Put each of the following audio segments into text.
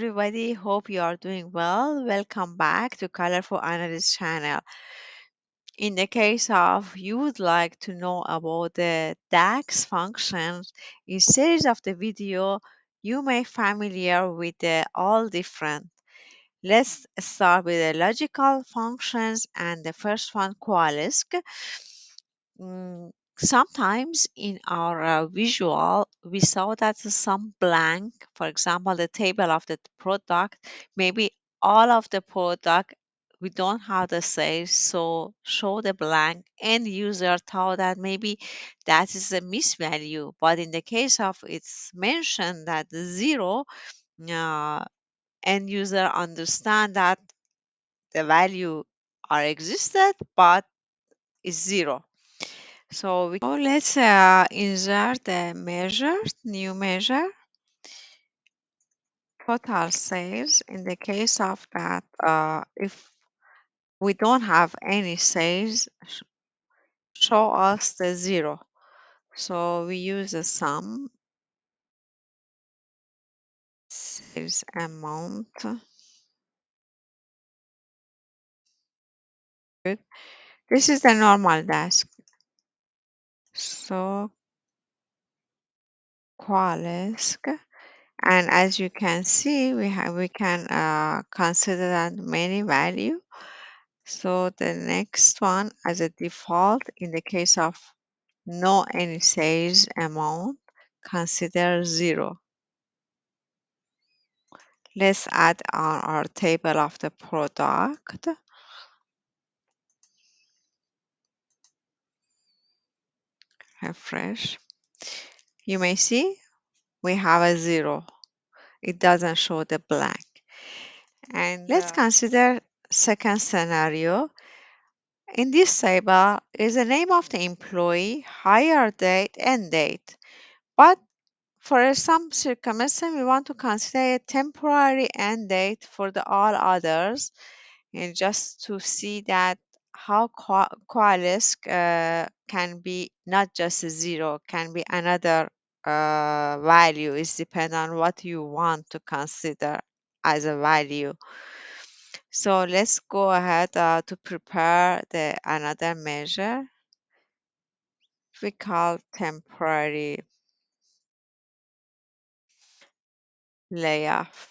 Everybody, hope you are doing well. Welcome back to Colorful Analyst channel. In the case of you would like to know about the DAX functions, in series of the video, you may familiar with the all different. Let's start with the logical functions and the first one, COALESCE. Sometimes in our visual, we saw that some blank, for example, the table of the product, maybe all of the product, we don't have the sales, so show the blank. End user thought that maybe that is a misvalue, but in the case of it's mentioned that zero, uh, end user understand that the value are existed, but is zero. So let's insert a measure, new measure, total sales. In the case of that, if we don't have any sales, show us the zero. So we use a sum, sales amount. Good. This is the normal desk. So COALESCE. And as you can see, we can consider that many value. So the next one as a default, in the case of no any sales amount, consider zero. Let's add on our table of the product. Refresh. You may see we have a zero. It doesn't show the blank. And let's consider second scenario. In this table is the name of the employee, hire date, end date. But for some circumstance, we want to consider a temporary end date for the all others, and just to see that how COALESCE can be not just a zero, can be another value. It depends on what you want to consider as a value. So let's go ahead to prepare the another measure we call temporary layoff.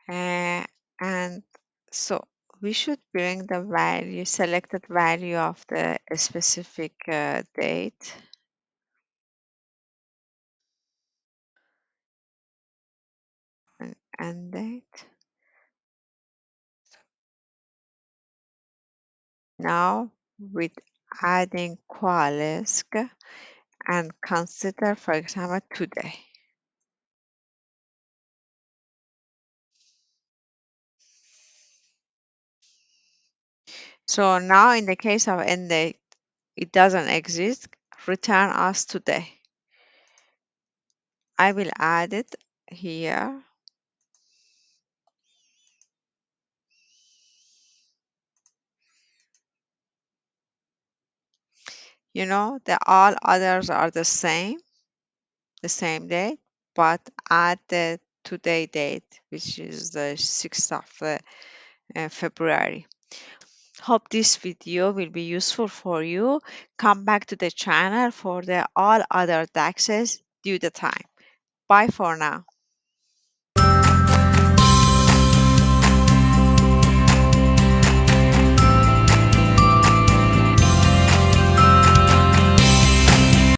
Uh, and so we should bring the value, selected value of the specific date and end date. Now with adding COALESCE and consider, for example, today. So now in the case of end date, it doesn't exist. Return us today. I will add it here. You know, the all others are the same date, but add the today date, which is the 6th of February. Hope this video will be useful for you. Come back to the channel for the all other taxes due the time. Bye for now.